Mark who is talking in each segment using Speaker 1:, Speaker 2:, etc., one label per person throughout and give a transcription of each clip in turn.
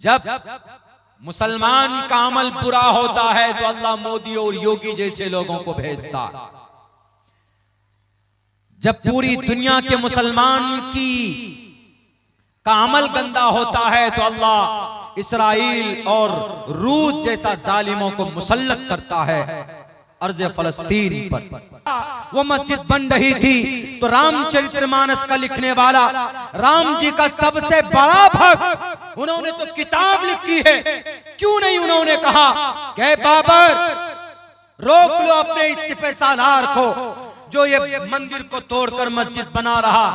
Speaker 1: जब मुसलमान का अमल बुरा होता है तो अल्लाह मोदी और योगी जैसे लोगों को भेजता। जब पूरी दुनिया के मुसलमान की का अमल गंदा होता है तो अल्लाह इसराइल और रूस जैसा जालिमों को मुसल्लत करता है अर्ज़ फलस्तीन पर। वो मस्जिद बन रही थी तो रामचरितमानस का लिखने वाला राम जी का सबसे बड़ा भक्त, उन्होंने तो किताब लिखी है, क्यों नहीं उन्होंने कहा कि बाबर रोक लो अपने इस सिपह सालार को जो ये मंदिर को तोड़कर मस्जिद बना रहा।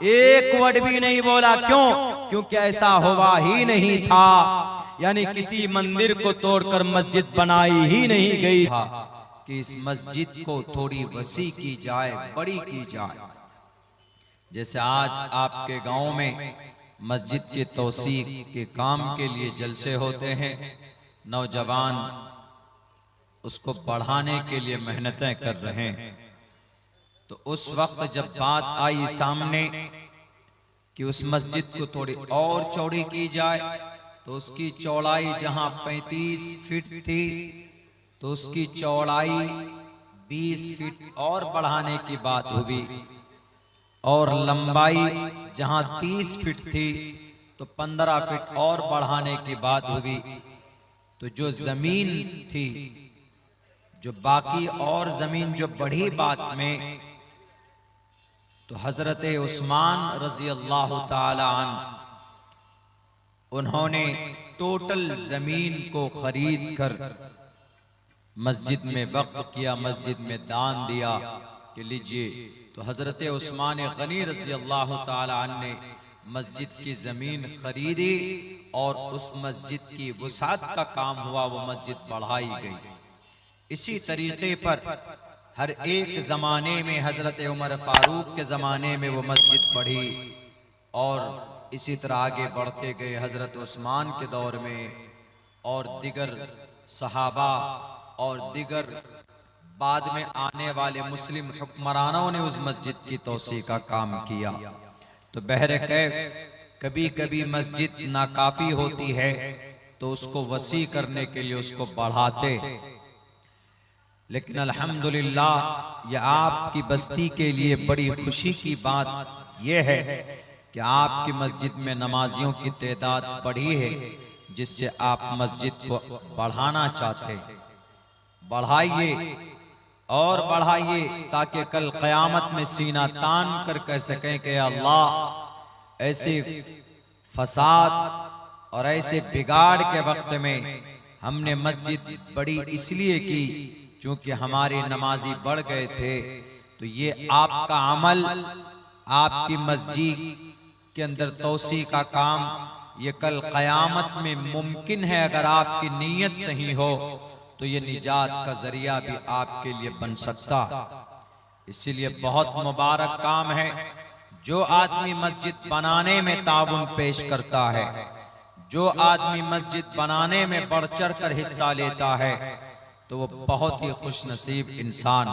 Speaker 1: एक वर्ड भी नहीं बोला। क्यों? क्योंकि ऐसा हुआ ही नहीं था, यानी किसी मंदिर को तोड़कर मस्जिद बनाई ही नहीं गई था कि इस मस्जिद को थोड़ी वसी की जाए, बड़ी की जाए। जैसे आज आपके गांव में मस्जिद के तौसीक के काम के लिए जलसे होते हैं, नौजवान उसको बढ़ाने के लिए मेहनतें कर रहे हैं। तो उस वक्त जब बात आई सामने कि उस मस्जिद को थोड़ी और चौड़ी की जाए, तो उसकी चौड़ाई जहां 35 फीट थी तो उसकी चौड़ाई 20 फीट और बढ़ाने की बात हुई, और लंबाई जहां 30 फीट थी तो 15 फीट और बढ़ाने की बात हुई। तो जो जमीन थी, जो बाकी और जमीन जो बढ़ी बात में, तो हजरत उस्मान रजी अल्लाह ताला अन्हु उन्होंने टोटल जमीन को खरीद कर मस्जिद में वक्फ किया, मस्जिद में दान दिया कि लीजिए। तो हजरत उस्मान गनी रजी अल्लाह ताला अन्हु ने मस्जिद की जमीन खरीदी और उस मस्जिद की वसात का काम हुआ, वो मस्जिद बढ़ाई गई। इसी तरीके पर हर एक जमाने में हजरत उमर फारूक के जमाने में वो मस्जिद बढ़ी, और इसी तरह आगे बढ़ते गए हजरत उस्मान के दौर में, और दिगर सहाबा और दिगर बाद में आने वाले मुस्लिम हुक्मरानों ने उस मस्जिद की तौसी का काम किया। तो बहरे कैफ कभी कभी मस्जिद नाकाफी होती है तो उसको वसी करने के लिए उसको बढ़ाते, लेकिन अल्हम्दुलिल्लाह ये आपकी बस्ती के लिए बड़ी खुशी की बात यह है कि आपकी मस्जिद में नमाजियों की तादाद बढ़ी है, जिससे आप मस्जिद को बढ़ाना चाहते। बढ़ाइए और बढ़ाइए ताकि कल क़यामत में सीना तान कर कह सकें कि अल्लाह ऐसे फसाद और ऐसे बिगाड़ के वक्त में हमने मस्जिद बड़ी इसलिए की क्योंकि हमारे नमाजी बढ़ गए थे। तो ये आपका अमल, आपकी मस्जिद के अंदर तौसी का काम, ये कल क़यामत में मुमकिन है अगर आपकी नीयत सही हो तो ये निजात का जरिया भी आपके लिए बन सकता। इसीलिए बहुत मुबारक काम है जो आदमी मस्जिद बनाने में ताउन पेश करता है, जो आदमी मस्जिद बनाने में बढ़ चढ़ कर हिस्सा लेता है, तो वो बहुत ही खुश नसीब इंसान।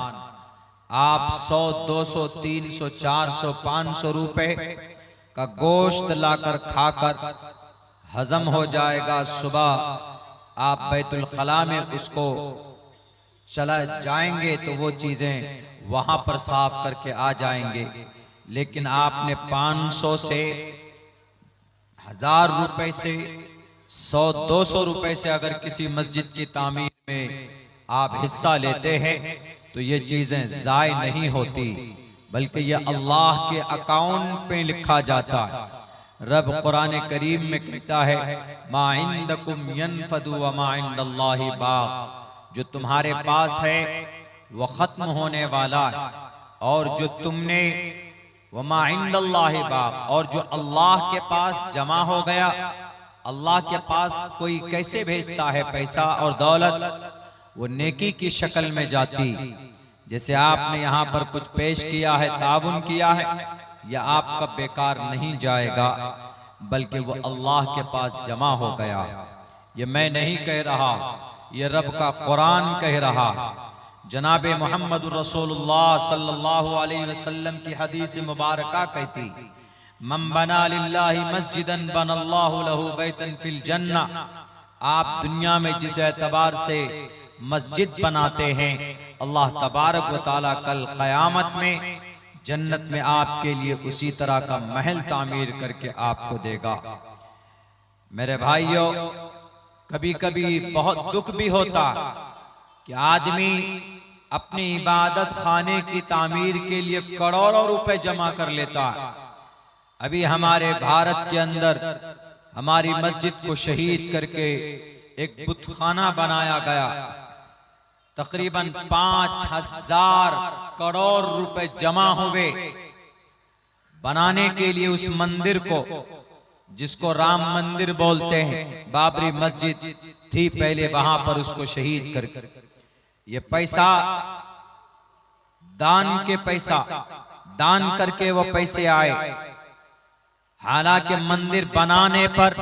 Speaker 1: आप 100, 200, 300, 400, 500 रुपए का गोश्त लाकर खाकर हजम हो जाएगा। सुबह आप बैतुल खला में उसको चला जाएंगे तो वो चीजें वहां पर साफ करके आ जाएंगे। लेकिन आपने 500 से 1000 रुपए से 100, 200 रुपए से अगर किसी मस्जिद की तामीर में आप हिस्सा लेते हैं तो ये चीजें ज़ाय नहीं होती, बल्कि ये अल्लाह के अकाउंट पे लिखा जाता है। रब कुरान करीम में कहता है मा इंदकुम यनफदु व मा इंदल्लाहि बाक़, जो तुम्हारे पास है वो खत्म होने वाला है, और जो तुमने व मा इंदल्लाहि बाक़, और जो अल्लाह के पास जमा हो गया। अल्लाह के पास कोई कैसे भेजता है पैसा और दौलत? वो नेकी की शक्ल में जाती। जैसे आपने यहाँ पर कुछ पेश किया है, ताउन किया है, यह आपका बेकार नहीं जाएगा, बल्कि वो अल्लाह के पास जमा हो गया। ये मैं नहीं कह रहा, ये रब का कुरान कह रहा। जनाब मोहम्मद रसूलुल्लाह सल्लल्लाहु अलैहि वसल्लम की हदीस मुबारका कहती मन बना लिल्लाहि मस्जिदन बनल्लाहु लहू बैतन फिल जन्ना। आप दुनिया में जिस एतबार से मस्जिद बनाते हैं, अल्लाह तबारक व तआला कल क़यामत में जन्नत में आपके लिए उसी तरह का महल तामीर करके आपको देगा। मेरे भाइयों, कभी कभी बहुत दुख भी होता कि आदमी अपनी इबादत खाने की तामीर के लिए करोड़ों रुपए जमा कर लेता है। अभी हमारे भारत के अंदर हमारी मस्जिद को शहीद करके एक बुतखाना बनाया गया। तकरीबन 5000 करोड़ रुपए जमा हुए बनाने के लिए उस मंदिर को, जिसको राम मंदिर बोलते हैं। बाबरी मस्जिद थी पहले, वहां पर उसको शहीद करके ये पैसा दान करके वो पैसे आए। हालांकि मंदिर बनाने पर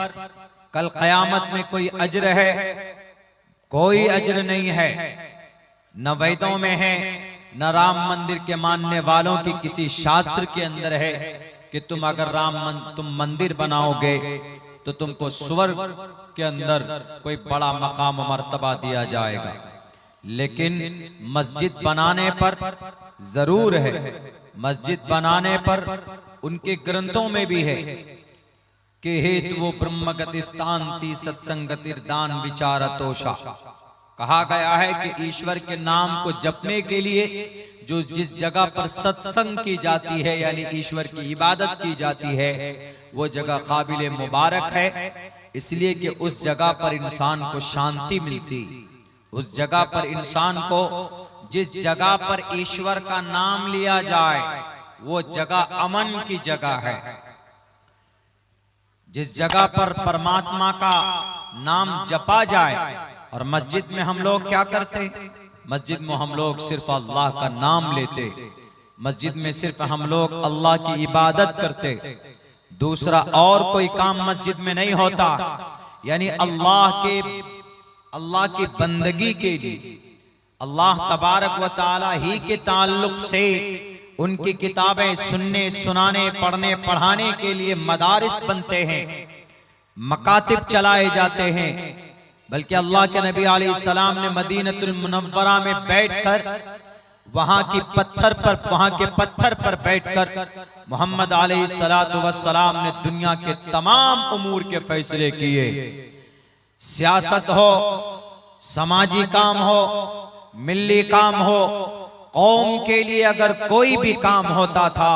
Speaker 1: कल क़यामत में कोई अज्र है? कोई अज्र नहीं है, न वेदों में है, न राम मंदिर के मानने वालों की किसी शास्त्र के अंदर है कि तुम अगर तुम मंदिर बनाओगे तो तुमको स्वर्ग के अंदर कोई बड़ा मकाम मर्तबा दिया जाएगा। लेकिन मस्जिद बनाने पर जरूर है, मस्जिद बनाने पर उनके ग्रंथों में भी है कि हेतु वो ब्रह्मगतिस्तांति सत्संगतिर्दान विचारतोषा। कहा गया है कि ईश्वर के नाम को जपने के लिए जो जिस जगह पर सत्संग की जाती है, यानी ईश्वर की इबादत की जाती है, वो जगह काबिल मुबारक है। इसलिए कि उस जगह पर इंसान को शांति मिलती, उस जगह पर इंसान को, जिस जगह पर ईश्वर का नाम लिया जाए वो जगह अमन की जगह है। जिस जगह पर परमात्मा का नाम जपा जाए। और मस्जिद में हम लोग क्या करते? मस्जिद में हम लोग सिर्फ अल्लाह का नाम लेते, मस्जिद में सिर्फ हम लोग अल्लाह की इबादत करते, दूसरा और कोई काम मस्जिद में नहीं होता। यानी अल्लाह की बंदगी के लिए, अल्लाह तबारक व तआला ही के ताल्लुक से उनकी किताबें सुनने, सुनाने, पढ़ने, पढ़ाने के लिए मदारिस बनते हैं, मकातिब चलाए जाते हैं। बल्कि अल्लाह के नबी अलैहिस्सलाम ने मदीनतुल मुनव्वरा में बैठकर वहां के पत्थर पर बैठकर मोहम्मद अलैहिस्सलातु वस्सलाम ने दुनिया के तमाम उमूर के फैसले किए। सियासत हो, समाजी काम हो, मिल्ली काम हो, कौम के लिए अगर कोई भी काम होता था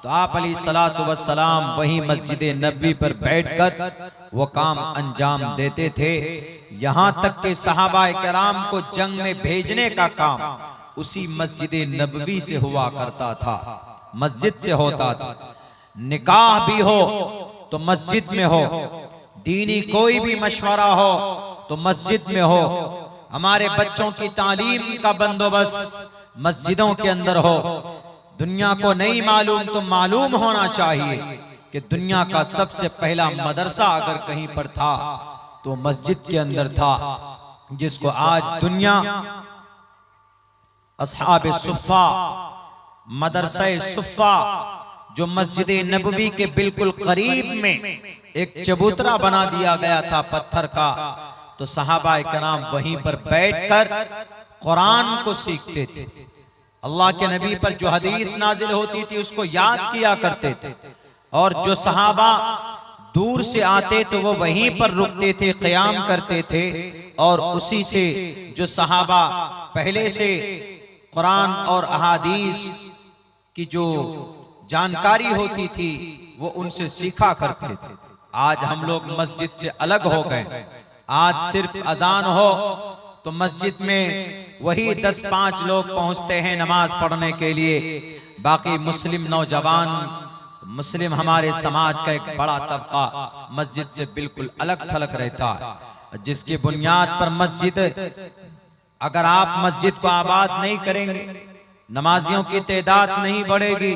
Speaker 1: तो आप अलैहिस्सलातु वस्सलाम वहीं मस्जिद नबवी पर बैठकर वो काम अंजाम देते थे। यहां तक कि सहाबाए किराम को जंग में भेजने का काम उसी मस्जिद नबवी से हुआ करता था, मस्जिद से होता था। निकाह भी हो तो मस्जिद में हो, दीनी कोई भी मशवरा हो तो मस्जिद में हो, हमारे बच्चों की तालीम का बंदोबस्त मस्जिदों के अंदर हो। दुनिया को नहीं मालूम तो मालूम होना चाहिए कि दुनिया का सबसे पहला मदरसा अगर कहीं पर था तो मस्जिद के अंदर था, जिसको आज दुनिया अस्हाबे सुफ़ा, मदरसा सुफ़ा, जो मस्जिद नबवी के बिल्कुल करीब में एक चबूतरा बना दिया गया था पत्थर का, तो सहाबाए किराम वहीं पर बैठकर कुरान को सीखते थे। अल्लाह के नबी पर जो हदीस नाजिल होती थी उसको याद किया करते थे। और जो सहाबा दूर से आते तो वो वहीं पर रुकते थे, क़याम करते थे। और उसी से जो सहाबा पहले से कुरान और अहादीस की जो जानकारी होती थी वो उनसे सीखा करते थे। आज हम लोग मस्जिद से अलग हो गए। आज सिर्फ अजान हो तो मस्जिद में वही 10-5 लोग पहुंचते हैं नमाज पढ़ने के लिए। बाकी मुस्लिम नौजवान, मुस्लिम हमारे समाज का एक बड़ा तबका मस्जिद से बिल्कुल अलग थलग रहता है, जिसकी बुनियाद पर मस्जिद, अगर आप मस्जिद को आबाद नहीं करेंगे, नमाजियों की तादाद नहीं बढ़ेगी,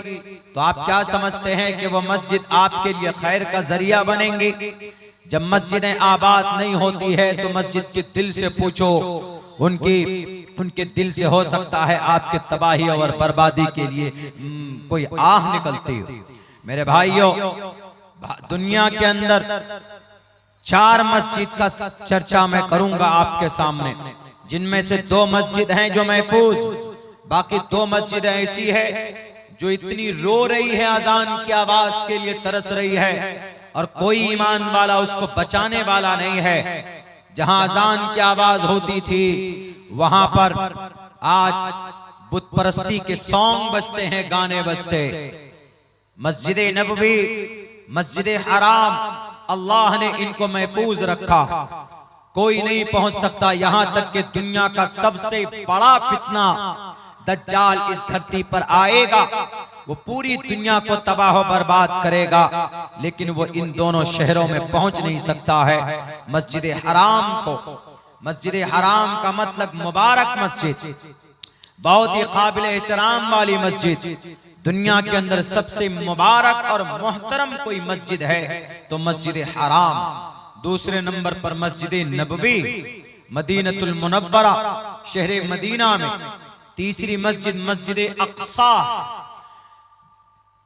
Speaker 1: तो आप क्या समझते हैं कि वो मस्जिद आपके लिए खैर का जरिया बनेंगी? जब मस्जिदें आबाद नहीं होती है तो मस्जिद के दिल से पूछो, उनके दिल से हो सकता है आपके तबाही और बर्बादी के लिए कोई आह निकलती हो। मेरे भाइयों, दुनिया के अंदर 4 मस्जिद का चर्चा मैं करूंगा आपके सामने, जिनमें से 2 मस्जिद हैं जो महफूज, बाकी 2 मस्जिद ऐसी है जो इतनी रो रही है, अजान की आवाज के लिए तरस रही है, और कोई ईमान वाला उसको बचाने वाला नहीं है। जहां अजान की आवाज होती थी वहां पर आज बुत परस्ती के सॉन्ग बजते हैं, गाने बजते। मस्जिद नबवी, मस्जिद हराम, अल्लाह ने इनको महफूज रखा, कोई नहीं पहुंच सकता। यहां तक कि दुनिया का सबसे बड़ा फितना दज्जाल इस धरती पर आएगा, वो पूरी दुनिया को तबाह बर्बाद करेगा, लेकिन वो इन दोनों शहरों में पहुंच नहीं सकता है। मस्जिद हराम को, मस्जिद हराम का मतलब मुबारक मस्जिद, बहुत ही काबिल एहतराम वाली मस्जिद। दुनिया के अंदर सबसे मुबारक और मोहतरम कोई मस्जिद है तो मस्जिद हराम। दूसरे नंबर पर मस्जिद नबवी, मदीनतुल मुनव्वरा, शहर मदीना में। तीसरी मस्जिद मस्जिद अक्सा।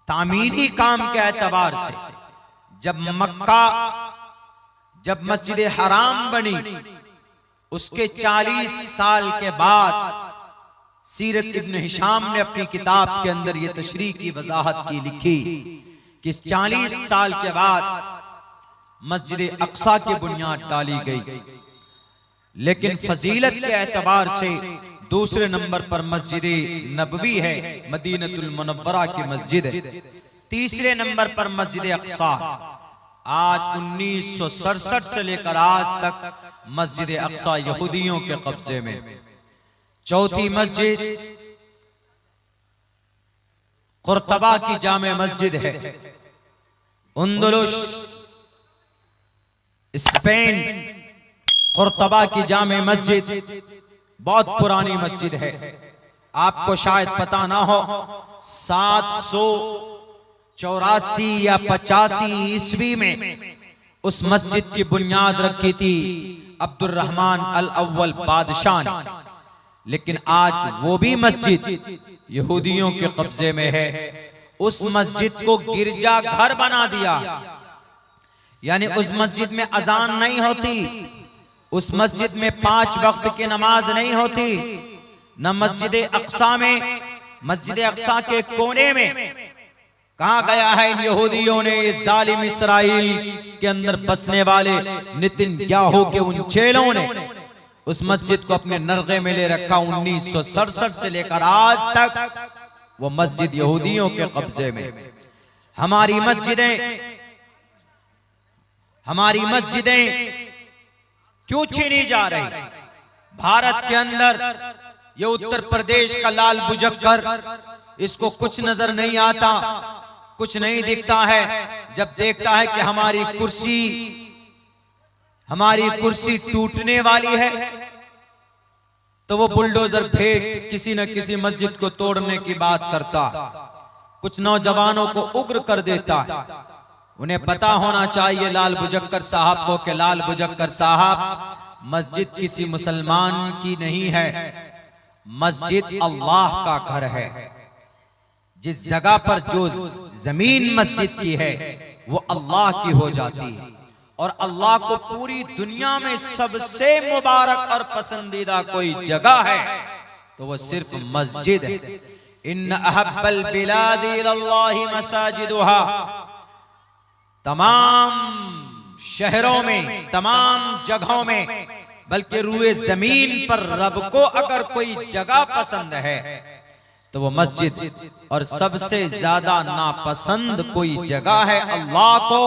Speaker 1: तामीरी काम के एतबार से जब मस्जिद हराम बनी, उसके 40 साल के बाद सीरत इब्न हिशाम ने अपनी किताब के अंदर यह तशरीह की वजाहत की, लिखी कि 40 साल के बाद मस्जिद अक्सा की बुनियाद डाली गई। लेकिन फजीलत के एतबार से दूसरे नंबर पर मस्जिद नबवी है, मदीनतुल मुनव्वरा की मस्जिद है। तीसरे नंबर पर मस्जिद अक्सा। आज 1967 से लेकर आज तक मस्जिद अक्सा यहूदियों के कब्जे में। चौथी मस्जिद कुर्तबा की जामे मस्जिद है, अंदलुस स्पेन। कुर्तबा की जामे मस्जिद बहुत पुरानी मस्जिद है, आपको शायद पता ना हो। 784 या 85 ईस्वी में उस मस्जिद की बुनियाद रखी थी अब्दुर्रहमान अल अव्वल बादशाह ने, लेकिन आज वो भी मस्जिद यहूदियों के कब्जे में है। उस मस्जिद को गिरजा घर बना दिया, यानी उस मस्जिद में अजान नहीं होती, उस मस्जिद में 5 वक्त की नमाज नहीं होती। न मस्जिद अक्सा में, मस्जिद अक्सा के कोने में कहा गया है इन यहूदियों ने, इस जालिम इसराइल के अंदर बसने वाले नेतन्याहू के उन चेलों ने उस मस्जिद को अपने नरगे में ले रखा। 1967 से लेकर आज तक वो मस्जिद यहूदियों के कब्जे में। हमारी मस्जिदें क्यों छीनी जा रही? भारत के अंदर ये उत्तर प्रदेश का लाल बुजक्कर, इसको कुछ नजर नहीं आता, कुछ नहीं दिखता है। जब देखता है कि हमारी कुर्सी टूटने वाली है तो वो बुलडोजर फेंक किसी न किसी मस्जिद को तोड़ने की बात करता। कुछ नौजवानों को उग्र कर देता है। उन्हें पता होना चाहिए लाल बुजक्कर साहब को कि लाल बुजक्कर साहब, मस्जिद किसी मुसलमान की नहीं है, मस्जिद अल्लाह का घर है। जिस जगह पर जो जमीन मस्जिद की है वो अल्लाह की हो जाती है, और अल्लाह को पूरी दुनिया में सबसे मुबारक और पसंदीदा कोई जगह है तो वो सिर्फ मस्जिद है। इन्न अहब्बल बिलादी इलल्लाहि मसाजिदुहा। तमाम शहरों में, तमाम जगहों में, बल्कि रूए जमीन पर रब को अगर कोई जगह पसंद है तो वो मस्जिद, और सबसे ज्यादा नापसंद कोई जगह है अल्लाह को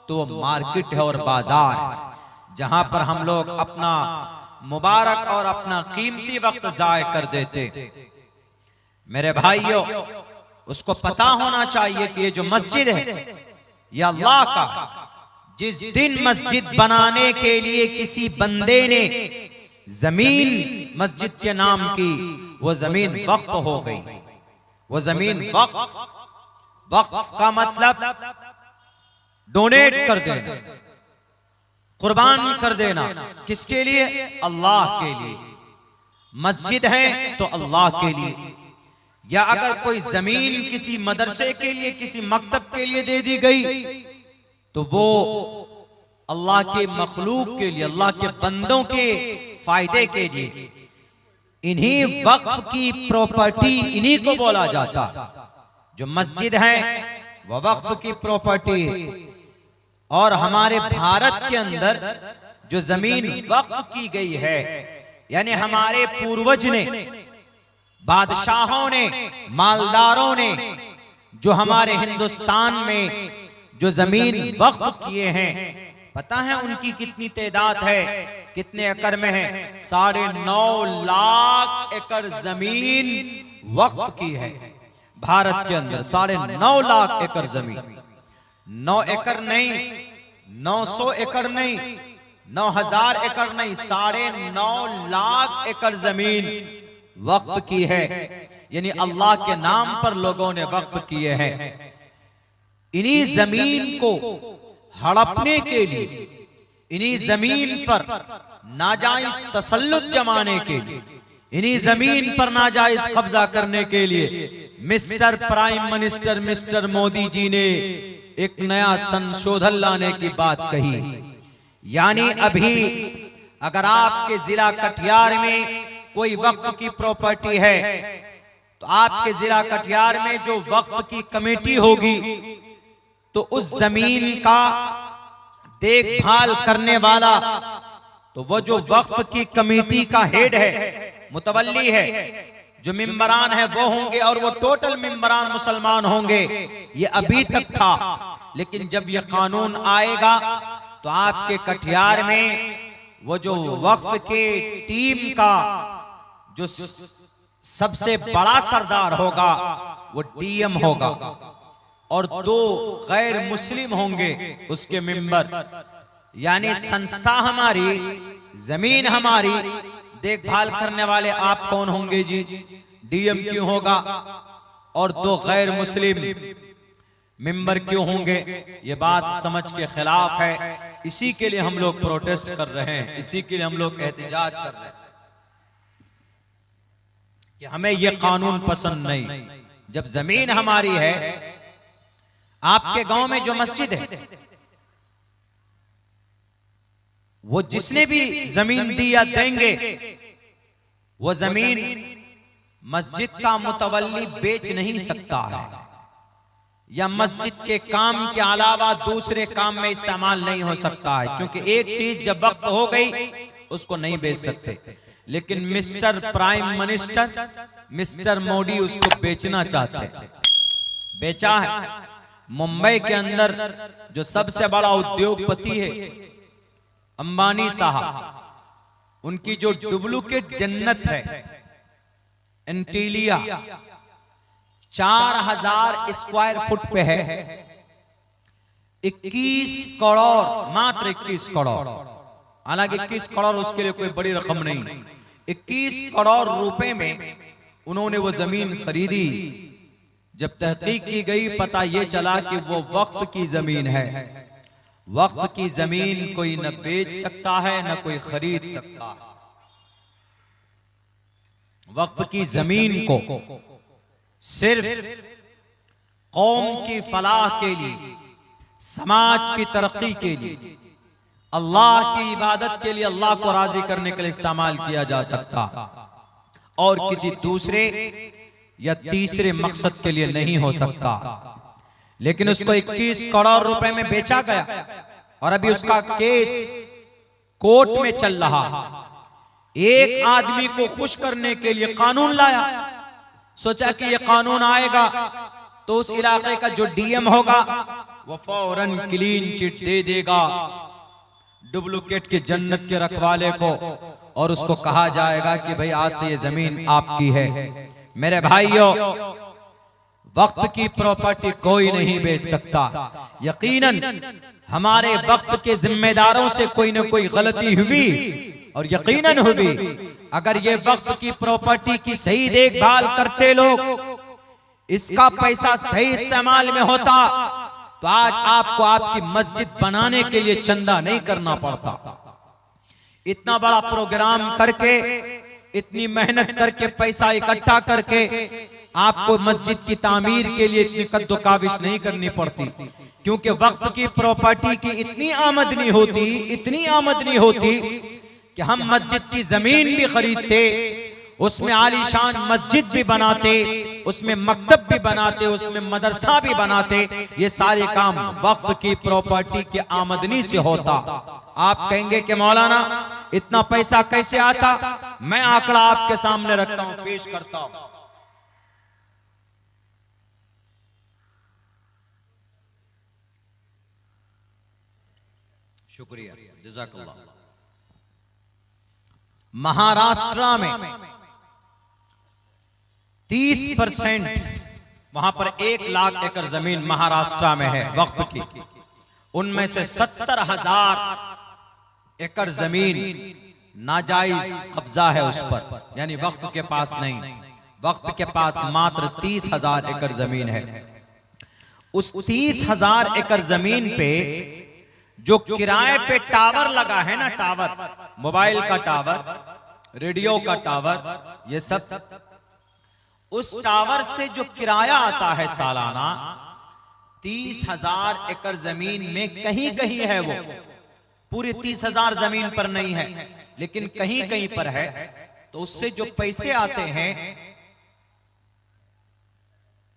Speaker 1: तो वो मार्केट है और बाजार है, जहां पर हम लोग अपना मुबारक और अपना कीमती वक्त जाय कर देते। मेरे भाइयों, उसको पता होना चाहिए कि ये जो मस्जिद है ये अल्लाह का। जिस दिन मस्जिद बनाने के लिए किसी बंदे ने जमीन मस्जिद के नाम की, वो जमीन वक्फ हो गई। वो जमीन वक्फ का मतलब डोनेट कर देना, कुर्बान कर देना। किसके लिए? अल्लाह के लिए। मस्जिद है तो अल्लाह के लिए। या अगर कोई जमीन किसी मदरसे के लिए, किसी मकतब के लिए दे दी गई, तो वो अल्लाह के मखलूक के लिए, अल्लाह के बंदों के फायदे के लिए, इन्हीं वक्फ की प्रॉपर्टी, इन्हीं को बोला जाता। जो मस्जिद है वह वक्फ की प्रॉपर्टी है। और हमारे भारत के अंदर जो जमीन वक्फ की गई है, यानी हमारे पूर्वज ने, बादशाहों ने, मालदारों ने जो हमारे हिंदुस्तान में जो जमीन वक्फ किए हैं, पता है उनकी कितनी तादाद है, कितने एकड़ में है? 9.5 लाख एकड़ जमीन वक्फ की है भारत के अंदर। 9.5 लाख एकड़ जमीन, 9 एकड़ नहीं, 900 एकड़ नहीं, 9000 एकड़ नहीं, 9.5 लाख एकड़ जमीन वक्फ की है। यानी अल्लाह के नाम पर लोगों ने वक्फ किए हैं। इन्हीं जमीन को हड़पने के लिए, इन्हीं जमीन पर नाजायज तसल्लुत जमाने के लिए, इन्हीं जमीन पर नाजायज कब्जा करने के लिए mister prime minister mister Modi ji ने एक नया संशोधन लाने की बात कही। यानी अभी अगर आपके जिला कटिहार में कोई वक्फ की प्रॉपर्टी है, तो आपके जिला कटिहार में जो वक्फ की कमेटी होगी, तो उस जमीन का देखभाल करने वाला, तो वो जो वक्फ की कमेटी का हेड है, मुतवल्ली है, जो मेंबरान है वो होंगे, और वो टोटल मेंबरान मुसलमान होंगे। ये अभी तक था, लेकिन जब ये कानून आएगा तो आपके कटिहार में वो जो वक्फ के टीम का जो सबसे बड़ा सरदार होगा वो डीएम होगा, और 2 गैर मुस्लिम होंगे उसके मेंबर। यानी संस्था हमारी, जमीन हमारी, देखभाल करने वाले आप कौन होंगे जी? डीएम क्यों होगा? और 2 गैर मुस्लिम मेंबर क्यों होंगे? ये बात समझ के खिलाफ है। इसी के लिए हम लोग प्रोटेस्ट कर रहे हैं, इसी के लिए हम लोग एहतजाज कर रहे हैं कि हमें ये कानून पसंद नहीं। जब जमीन हमारी है, आपके गांव में जो मस्जिद है, वो जिसने भी जमीन दी या देंगे, वो जमीन मस्जिद का मुतवल्ली बेच नहीं सकता है, या मस्जिद के काम के अलावा दूसरे काम में इस्तेमाल नहीं हो सकता है। क्योंकि एक चीज जब वक्त हो गई उसको नहीं बेच सकते। लेकिन mister prime minister mister Modi उसको बेचना चाहते हैं। बेचा है। मुंबई के अंदर जो सबसे बड़ा उद्योगपति है अंबानी साहब, उनकी जो डुप्लीकेट जन्नत है एंटीलिया, 4000 स्क्वायर फुट पे है, 21 करोड़, मात्र 21 करोड़। हालांकि 21 करोड़ उसके लिए कोई बड़ी रकम नहीं। 21 करोड़ रुपए में उन्होंने वो जमीन खरीदी। जब तहकीक की गई, पता ये चला कि वो वक्फ की जमीन है। वक्फ की जमीन कोई न बेच सकता है, न कोई खरीद सकता। वक्फ की जमीन को सिर्फ कौम की फलाह के लिए, समाज की तरक्की के लिए, अल्लाह की इबादत के लिए, अल्लाह को राजी करने के लिए इस्तेमाल किया जा सकता, और किसी दूसरे या तीसरे मकसद के लिए नहीं हो सकता। लेकिन उसको 21 करोड़ रुपए में बेचा गया, और अभी उसका केस कोर्ट में चल रहा। एक आदमी को खुश करने के लिए कानून लाया। सोचा कि ये कानून आएगा तो उस इलाके का जो डीएम होगा वो फौरन क्लीन चिट दे देगा डुप्लीकेट के जन्नत के रखवाले को, और उसको कहा जाएगा कि भाई आज से ये जमीन आपकी है। मेरे भाइयों, वक्फ की प्रॉपर्टी कोई नहीं बेच सकता। यकीनन हमारे वक्फ के जिम्मेदारों से कोई न कोई गलती हुई, और यकीनन हुई। अगर ये वक्फ की प्रॉपर्टी की सही देखभाल करते लोग, इसका पैसा सही इस्तेमाल में होता, तो आज आपको आपकी मस्जिद बनाने के लिए चंदा नहीं करना पड़ता। इतना बड़ा प्रोग्राम करके, इतनी मेहनत करके, पैसा इकट्ठा करके आपको मस्जिद की तामीर के लिए इतनी कद्दो काविश नहीं करनी पड़ती, क्योंकि वक्फ की प्रॉपर्टी की इतनी आमदनी होती कि हम मस्जिद की जमीन भी खरीदते, उसमें आलीशान मस्जिद भी बनाते, उसमें मकतब भी बनाते, उसमें मदरसा भी बनाते। ये सारे काम वक्फ की प्रॉपर्टी की आमदनी से होता। आप कहेंगे कि मौलाना इतना पैसा कैसे आता? मैं आंकड़ा आपके सामने रखता हूं, पेश करता हूं। शुक्रिया, जज़ाकल्लाह। महाराष्ट्र में 30% वहां पर 1 लाख एकड़ जमीन महाराष्ट्र में है वक्फ की। उनमें से 70,000 एकड़ जमीन नाजायज कब्जा है उस पर, यानी वक्फ के पास नहीं। वक्फ के पास मात्र 30,000 एकड़ जमीन है। उस 30,000 एकड़ जमीन पे जो किराए पे टावर लगा है ना, टावर, मोबाइल का टावर, रेडियो का टावर, ये सब, उस टावर से जो किराया आता है सालाना 30,000 एकड़ जमीन में कहीं कहीं है, वो पूरी 30,000 जमीन पर नहीं है, लेकिन कहीं कहीं पर है। तो उससे जो पैसे आते हैं,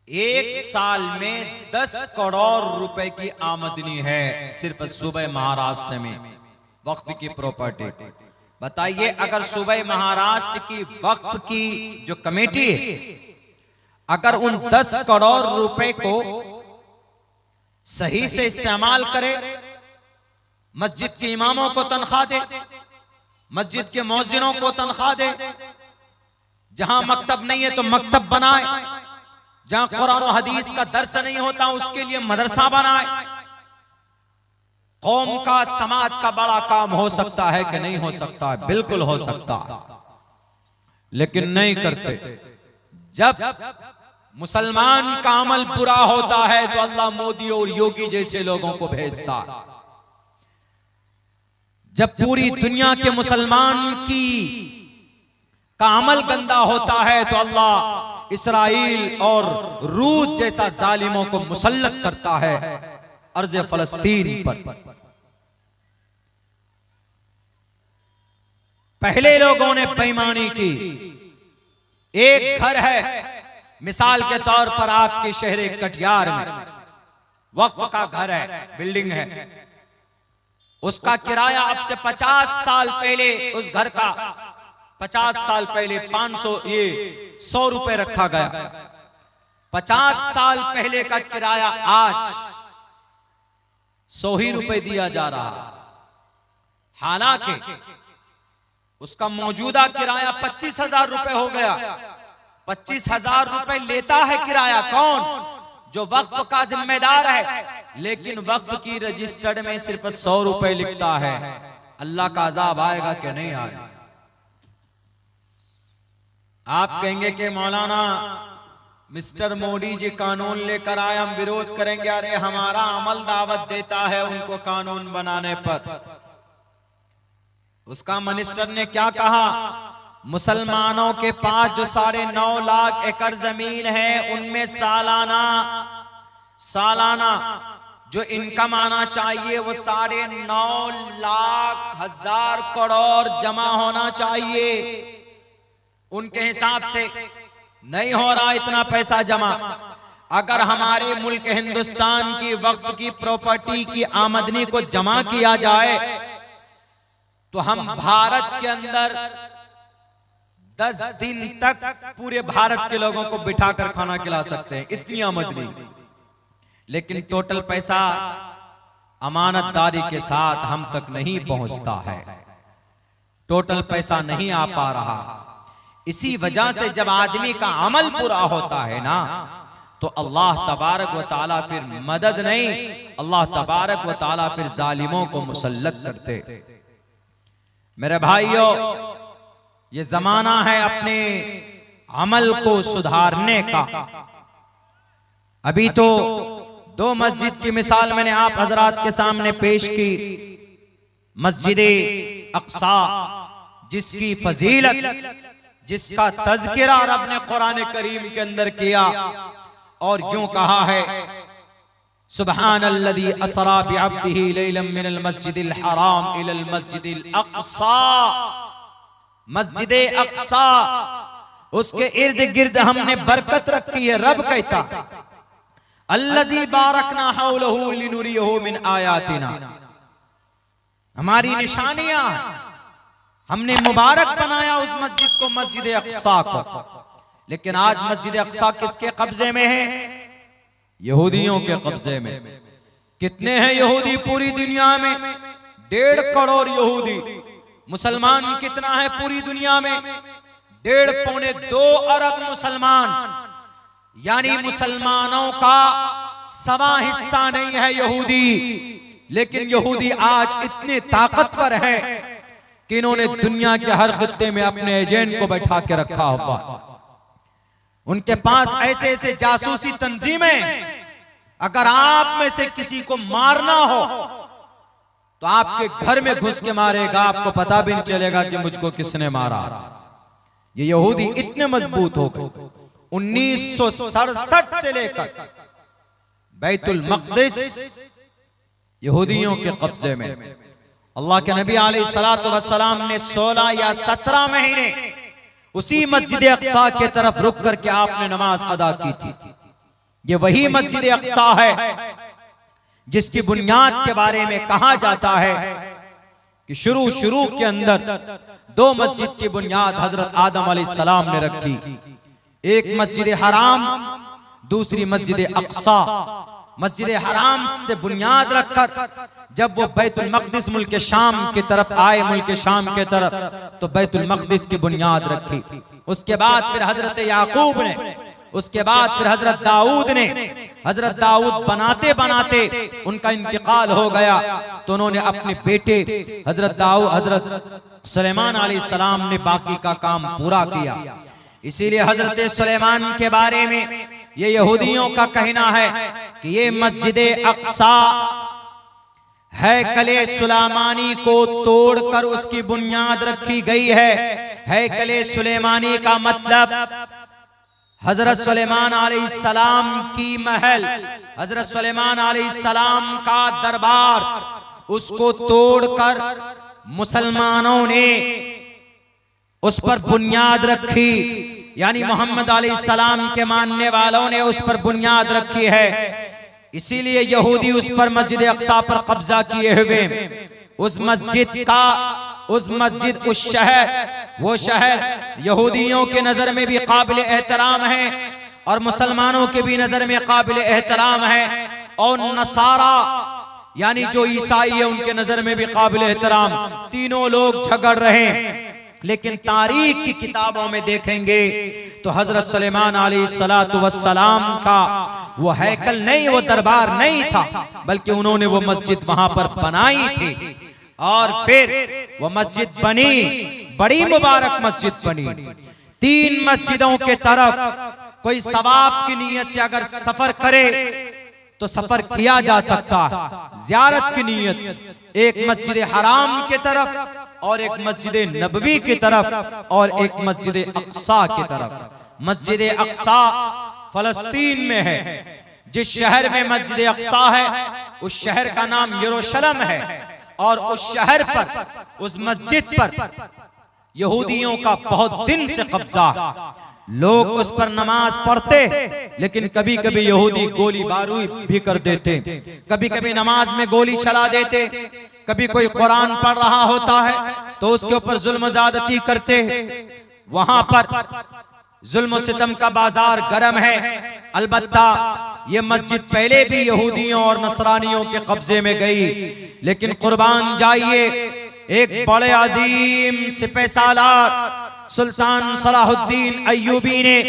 Speaker 1: एक साल में 10 करोड़ रुपए की आमदनी है सिर्फ सूबे महाराष्ट्र में वक्फ की प्रॉपर्टी। बताइए, अगर सूबे महाराष्ट्र की वक्फ की जो कमेटी है, अगर उन 10 करोड़ रुपए को सही से इस्तेमाल करे, मस्जिद के इमामों को तनख्वाह दे, मस्जिद के मौजिनों को तनख्वाह दे, जहां मकतब नहीं है तो मकतब बनाए, जहां कुरान और हदीस का दर्स नहीं होता उसके लिए मदरसा बनाए, कौम का, समाज का बड़ा काम हो सकता है कि नहीं हो सकता है? बिल्कुल हो सकता है, लेकिन नहीं करते। जब मुसलमान का अमल बुरा होता है तो अल्लाह मोदी और योगी जैसे लोगों को भेजता है। जब पूरी दुनिया के मुसलमान का अमल गंदा होता है तो अल्लाह इसराइल और रूस जैसा जालिमों को मुसल्लत करता है अर्ज़ फलस्तीन पर। पहले लोगों ने बेईमानी की। एक घर है, मिसाल के तौर पर आपके शहर कटिहार में वक्फ का घर है, बिल्डिंग है, उसका किराया अब से 50 साल पहले, उस घर का 50 साल पहले 100 रुपए रखा गया। 50 साल पहले का किराया आज 100 ही रुपए दिया जा रहा। हालांकि उसका मौजूदा किराया 25,000 रुपए हो गया। 25,000 रुपए लेता है किराया कौन? जो वक्फ का जिम्मेदार है, लेकिन वक्फ की रजिस्टर्ड में सिर्फ 100 रुपए लिखता है। अल्लाह का अजाब आएगा कि नहीं आएगा? आप कहेंगे कि मौलाना मिस्टर मोदी जी कानून लेकर आए, हम विरोध करेंगे। अरे हमारा अमल दावत देता है उनको कानून बनाने पर। उसका मिनिस्टर ने क्या कहा? मुसलमानों के पास जो 9.5 लाख एकड़ जमीन है, उनमें सालाना जो इनकम आना चाहिए वो 9.5 लाख हजार करोड़ जमा होना चाहिए। उनके हिसाब से नहीं हो रहा इतना पैसा जमा। अगर हमारे मुल्क हिंदुस्तान की वक्फ की प्रॉपर्टी की आमदनी को जमा किया जाए तो हम भारत के अंदर 10 दिन तक पूरे भारत के लोगों को बिठाकर खाना खिला सकते हैं, इतनी आमदनी। लेकिन टोटल पैसा अमानतदारी के साथ हम तक नहीं पहुंचता है, टोटल पैसा नहीं आ पा रहा। इसी वजह से जब आदमी का अमल पूरा होता है ना, तो अल्लाह तबारक व ताला फिर मदद नहीं, अल्लाह तबारक व ताला फिर जालिमों को मुसल्लत करते। मेरे भाइयों, ये जमाना है अपने अमल को सुधारने का। अभी तो 2 मस्जिद की मिसाल मैंने आप हजरात के सामने पेश की। मस्जिद अक्सा जिसकी फजीलत जिसका तज़किरा रब ने कुरान करीम के अंदर किया और यूं कहा है, सुब्हानल्लज़ी असरा बिअब्दिही लैलन मिनल मस्जिदिल हराम इलल मस्जिदिल अक़सा। मस्जिद अक़सा, उसके इर्द गिर्द हमने बरकत रखी है। रब कहता अल्लज़ी बारकना हौलहू लिनुरियहू मिन आयातिना, हमारी निशानियां, हमने मुबारक बनाया उस मस्जिद को, मस्जिद अक़सा को। लेकिन आज मस्जिद अक़सा किसके कब्जे में है? यहूदियों के कब्जे में। कितने हैं यहूदी पूरी दुनिया में? 1.5 करोड़ यहूदी। मुसलमान कितना है पूरी दुनिया में? 1.5-2 अरब मुसलमान। यानी मुसलमानों का 1.25 हिस्सा नहीं है यहूदी। लेकिन यहूदी आज इतने ताकतवर है कि इन्होंने दुनिया के हर खित्ते में अपने एजेंट को बैठा के रखा हुआ। उनके पास ऐसे ऐसे जासूसी तंजीमें, अगर आप में से किसी को मारना हो तो आपके घर में घुस के मारेगा, आपको पता भी नहीं चलेगा कि मुझको किसने मारा। ये यहूदी इतने मजबूत हो गए। 1967 से लेकर बैतुल मक़दिस यहूदियों के कब्जे में। अल्लाह के नबी अलैहिस्सलातु वस्सलाम ने 16 या 17 महीने उसी मस्जिद अक़सा के तरफ रुक करके आपने नमाज अदा की थी। ये वही मस्जिद अक़सा है जिसकी बुनियाद के बारे में कहा जाता है कि शुरू के अंदर 2 मस्जिद की बुनियाद हजरत आदम अलैहिस्सलाम ने रखी। एक मस्जिद हराम, दूसरी मस्जिद अक़सा। मस्जिद हराम से बुनियाद रखकर जब वो बैतुल मक़दिस मुल्क शाम की तरफ आए, मुल्क शाम के तरफ, तो बैतुल मक़दिस की बुनियाद रखी। उसके बाद फिर हजरत याकूब ने, उसके बाद फिर हजरत दाऊद ने, हजरत दाऊद बनाते बनाते उनका इंतकाल हो गया तो उन्होंने अपने बेटे हजरत सुलेमान अलैहिस्सलाम ने बाकी का काम पूरा किया। इसीलिए हजरत सुलेमान के बारे में ये यहूदियों का कहना है कि ये मस्जिद अक़सा हैकले सुलेमानी को तोड़कर उसकी बुनियाद रखी गई है। हैकले सुलेमानी का मतलब हजरत सुलेमान अलैहिस्सलाम की महल, हजरत सुलेमान अलैहिस्सलाम का दरबार, उसको तोड़कर मुसलमानों ने उस पर बुनियाद रखी। यानी मोहम्मद अलैहिस्सलाम के मानने वालों ने उस पर बुनियाद रखी है। इसीलिए यहूदी उस पर मस्जिद अक़सा पर कब्जा किए हुए। उस मस्जिद उस शहर, वो शहर यहूदियों के नजर में भी काबिल एहतराम है और मुसलमानों के भी नजर में काबिल एहतराम है, और नसारा यानी जो ईसाई है उनके नजर में भी काबिल एहतराम। तीनों लोग झगड़ रहे हैं। लेकिन तारीख की किताबों में देखेंगे तो हजरत सुलेमान अलैहिस्सलातु वस्सलाम का वो हैकल नहीं, वो दरबार नहीं था, बल्कि उन्होंने वो मस्जिद वहां पर बनाई थी। और फिर वो मस्जिद बनी, बड़ी मुबारक मस्जिद बनी। 3 मस्जिदों के तरफ कोई सवाब की नीयत से अगर सफर करे तो सफर किया जा सकता है, ज़ियारत की नीयत से। एक मस्जिद हराम के तरफ और एक मस्जिद नबवी की तरफ और एक मस्जिद अक़सा की तरफ। मस्जिद अक़सा फलस्तीन में है। जिस शहर में मस्जिद अक़सा है उस शहर का नाम यरूशलेम है, और उस शहर पर, उस मस्जिद पर यहूदियों का बहुत दिन से कब्जा है। लोग उस पर नमाज पढ़ते, लेकिन कभी कभी यहूदी गोली बारूद भी कर देते, कभी कभी नमाज में गोली चला देते, कभी कोई कुरान पढ़ रहा होता है तो उसके ऊपर जुल्म ज़्यादती करते। वहां पर जुल्म सितम का बाजार गर्म है। अलबत्ता ये मस्जिद पहले भी यहूदियों और नसरानियों के कब्जे में गई, लेकिन कुर्बान जाइए, एक बड़े अजीम सिपहसालार सुल्तान सलाहुद्दीन अय्यूबी ने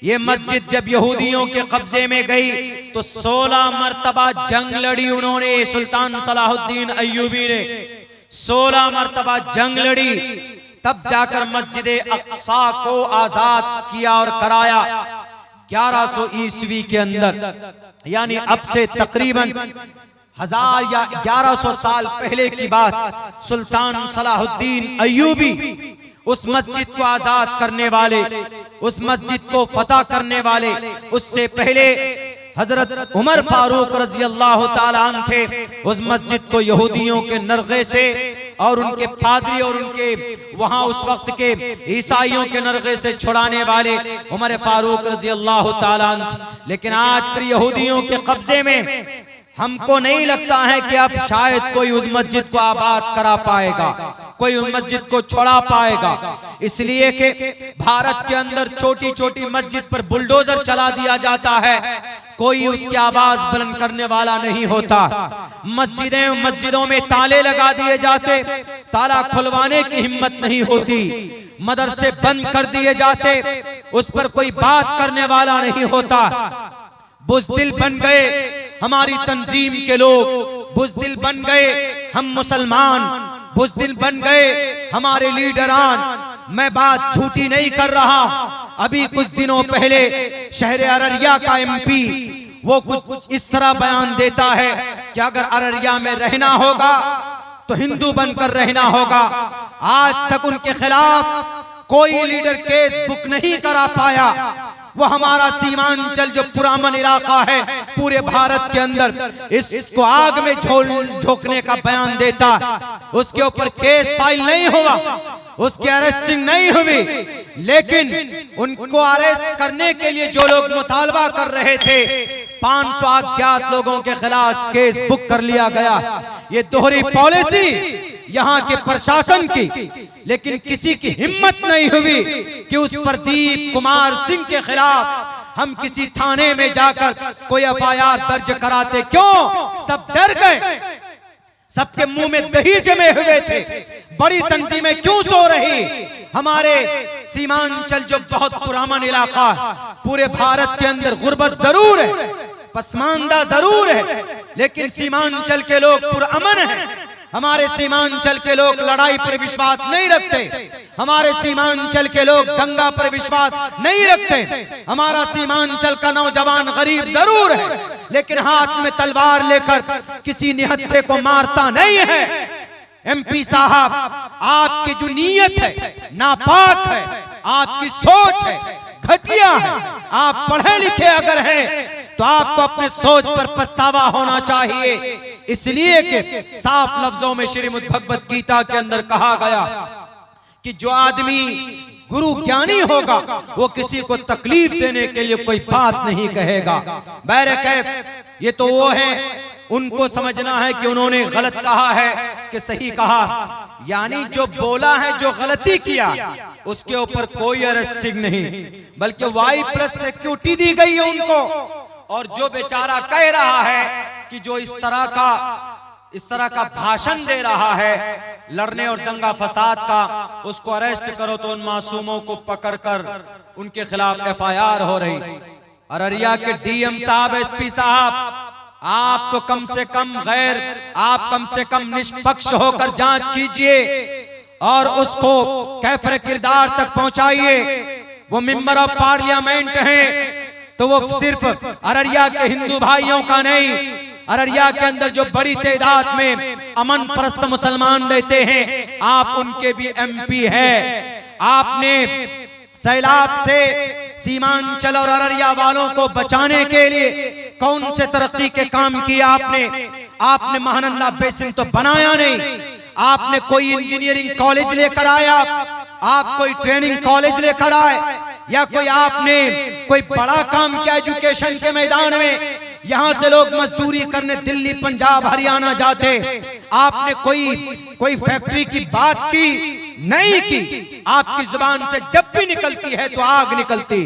Speaker 1: ये मस्जिद जब यहूदियों के कब्जे में गई तो 16 मरतबा जंग लड़ी उन्होंने। सुल्तान सलाहुद्दीन अय्यूबी ने 16 मरतबा जंग लड़ी, तब जाकर मस्जिद अक़सा को आजाद किया और कराया। 1100 ईस्वी के अंदर, यानी अब से तकरीबन 1000 या 1100 साल पहले की बात, सुल्तान सलाहुद्दीन अय्यूबी उस मस्जिद को आजाद करने वाले, उस मस्जिद को फतह करने वाले, उससे पहले हजरत उमर फारूक रजी अल्लाह ताला अन्हु थे। उस मस्जिद को यहूदियों के नरगे से और उनके पादरी और उनके वहां उस वक्त के ईसाइयों के नरगे से छुड़ाने वाले उमर फारूक रजी अल्लाह ताला अन्हु। लेकिन आज फिर यहूदियों के कब्जे में हमको नहीं लगता है कि अब शायद कोई उस मस्जिद को आबाद करा पाएगा, कोई उस मस्जिद को छोड़ा पाएगा। इसलिए कि भारत के अंदर छोटी छोटी मस्जिद पर बुलडोजर चला दिया जाता है, कोई उसकी आवाज बुलंद करने वाला नहीं होता। मस्जिदों में ताले लगा दिए जाते, ताला खुलवाने की हिम्मत नहीं होती। मदरसे बंद कर दिए जाते, उस पर कोई बात करने वाला नहीं होता। बुज़दिल बन गए हमारी तंजीम के लोग, बुज़दिल बन गए हम मुसलमान, बुज़दिल बन गए हमारे लीडरान। मैं बात झूठी नहीं कर रहा। अभी कुछ दिनों पहले शहर अररिया का एमपी वो कुछ इस तरह बयान देता है कि अगर अररिया में रहना होगा तो हिंदू बनकर रहना होगा। आज तक उनके खिलाफ कोई लीडर केस बुक नहीं करा पाया। वो हमारा सीमांचल जो पुरामन इलाका है पूरे भारत के अंदर, इसको आग में झोंकने का बयान देता। उसके ऊपर केस फाइल नहीं हुआ, उसकी अरेस्टिंग नहीं हुई, लेकिन उनको अरेस्ट करने के लिए जो लोग मुतालबा कर रहे थे 500 अज्ञात लोगों के खिलाफ केस बुक कर लिया गया। ये दोहरी पॉलिसी यहाँ के प्रशासन की, लेकिन किसी की हिम्मत नहीं हुई कि उस प्रदीप कुमार सिंह के खिलाफ हम किसी थाने में जाकर कोई एफआईआर दर्ज कराते। क्यों? सब डर गए, सबके मुंह में दही जमे हुए थे। बड़ी तंजीमें क्यों सो रही? हमारे सीमांचल जो बहुत पुराना इलाका, पूरे भारत के अंदर गुर्बत जरूर है, पसमानदा जरूर है, लेकिन सीमांचल के लोग पुरअमन हैं। हमारे सीमांचल के लोग लड़ाई पर विश्वास नहीं रखते, हमारे सीमांचल के लोग दंगा पर विश्वास नहीं रखते। हमारा सीमांचल का नौजवान गरीब जरूर है, लेकिन हाथ में तलवार लेकर किसी निहत्थे को मारता नहीं है। एमपी साहब, आपकी जो नीयत है नापाक है, आपकी सोच है घटिया है। आप पढ़े लिखे अगर हैं तो आपको अपने सोच पर पछतावा होना चाहिए। इसलिए कि साफ लफ्जों में श्रीमद् भगवत गीता के अंदर कहा गया कि जो आदमी गुरु ज्ञानी होगा वो किसी को तकलीफ देने के लिए कोई बात नहीं कहेगा। बहरकैफ ये तो वो है, उनको समझना है कि उन्होंने गलत कहा है कि सही कहा। यानी जो बोला है, जो गलती किया, उसके ऊपर कोई अरेस्टिंग नहीं, बल्कि Y+ सिक्योरिटी दी गई है उनको। और जो बेचारा कह रहा है कि जो इस तरह का भाषण दे रहा है लड़ने और दंगा फसाद का, उसको अरेस्ट करो तो उन मासूमों को पकड़कर उनके खिलाफ एफआईआर हो रही। अररिया के डीएम साहब, एसपी साहब, आप तो कम से कम निष्पक्ष होकर जांच कीजिए और उसको कैफरे किरदार तक पहुंचाइए। वो मेंबर ऑफ पार्लियामेंट हैं तो वो सिर्फ अररिया के हिंदू भाइयों का नहीं, अररिया के अंदर जो बड़ी तादाद में अमन परस्त मुसलमान रहते हैं, आप उनके भी एमपी हैं। आपने सैलाब से सीमांचल और अररिया वालों को बचाने के लिए कौन से तरक्की के काम किए आपने महानंदा बेसिन तो बनाया नहीं, आपने कोई इंजीनियरिंग कॉलेज लेकर आया, आप कोई ट्रेनिंग कॉलेज लेकर आए, या कोई आपने कोई बड़ा काम किया एजुकेशन के मैदान में। यहाँ से लोग मजदूरी करने दिल्ली, पंजाब, हरियाणा जाते, आपने कोई फैक्ट्री की बात की नहीं की। आपकी जुबान से जब भी निकलती है तो आग निकलती,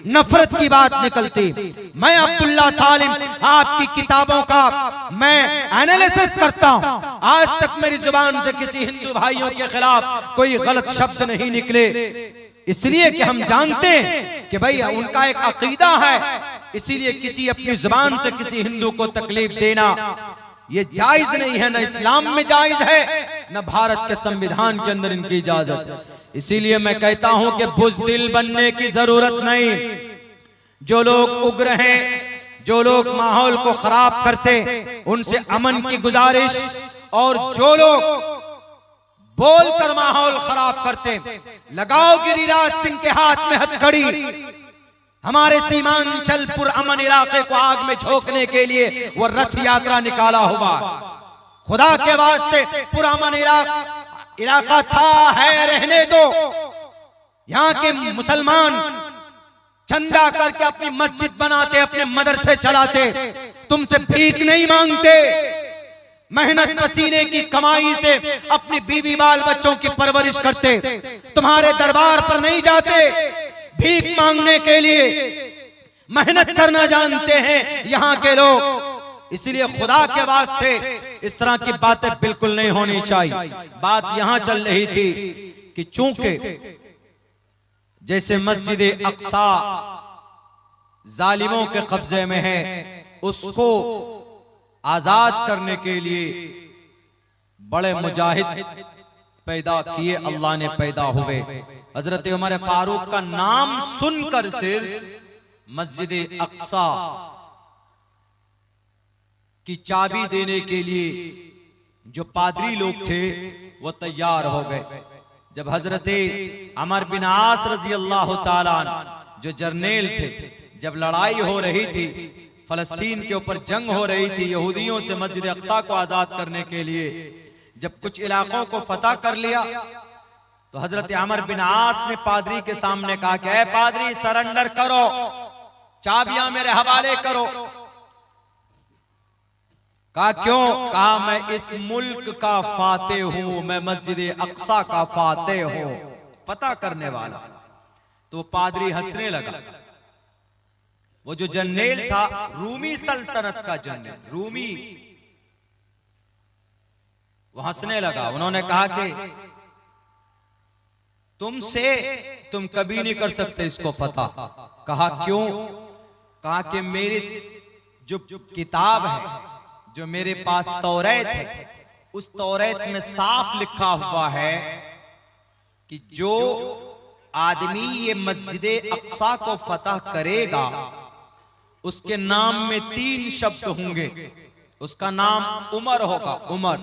Speaker 1: नफरत की बात निकलती। मैं अब्दुल्ला सालिम आपकी किताबों का मैं एनालिसिस करता हूँ, आज तक मेरी जुबान से किसी हिंदू भाइयों के खिलाफ कोई गलत शब्द नहीं निकले। इसलिए कि हम जानते हैं कि भाई उनका एक अकीदा है, इसीलिए किसी अपनी जुबान से किसी हिंदू को तकलीफ देना ये जायज नहीं है, न इस्लाम में जायज है, न भारत के संविधान के अंदर इनकी इजाजत। इसीलिए मैं कहता हूं कि बुज़दिल बनने की जरूरत नहीं। जो लोग उग्र हैं, जो लोग माहौल को खराब करते, उनसे अमन की गुजारिश, और जो लोग बोलकर माहौल खराब करते। लगाओ गिरिराज सिंह के हाथ में हथकड़ी, हमारे सीमांचल पुरअमन इलाके को आग में झोंकने के लिए वो रथ यात्रा निकाला हुआ। खुदा के वास्ते पुरअमन इलाका था, है, रहने दो। यहाँ के मुसलमान चंदा करके अपनी मस्जिद बनाते, अपने मदरसे चलाते, तुमसे भीख नहीं मांगते, मेहनत पसीने की कमाई से अपनी बीवी बाल बच्चों की परवरिश करते। तुम्हारे दरबार पर नहीं जाते भीख मांगने के लिए, मेहनत करना जानते हैं यहाँ के लोग। इसलिए खुदा के वास्ते इस तरह की बातें बिल्कुल नहीं होनी चाहिए। बात यहां चल रही थी कि चूंकि जैसे मस्जिद अक्सा जालिमों के कब्जे में है, उसको आजाद करने के लिए बड़े मुजाहिद पैदा किए अल्लाह ने, पैदा हुए। हजरत उमर फारूक का नाम सुनकर सिर्फ मस्जिद अक्सा की चाबी देने के लिए जो पादरी लोग थे वो तैयार हो गए। जब हजरत अमर बिन आस रजी अल्लाह ताला जो जर्नेल थे, जब लड़ाई हो रही थी, फलस्तीन के ऊपर जंग हो रही थी यहूदियों से मस्जिद अक्सा को आजाद करने के लिए, जब कुछ इलाकों को फतह कर लिया तो हजरत अमर बिन आस ने पादरी के सामने कहा कि ऐ पादरी, सरेंडर करो, चाबियां मेरे हवाले करो। कहा क्यों? कहा मैं इस मुल्क का फाते हूं, मैं मस्जिद अक्सा का फाते हूं, फतह करने वाला। तो पादरी हंसने लगा। वो जो जर्नेल था रूमी सल्तनत का जर्नेल, रूमी, वो हंसने लगा। उन्होंने कहा कि तुम कभी नहीं कर सकते इसको फतह। कहा क्यों? कहा कि मेरी जो किताब है, जो मेरे पास तौरात है, उस तौरात में साफ लिखा हुआ है कि जो आदमी ये मस्जिद अक्सा को फतह करेगा उसके नाम में 3 शब्द होंगे। उसका नाम उमर होगा, उमर।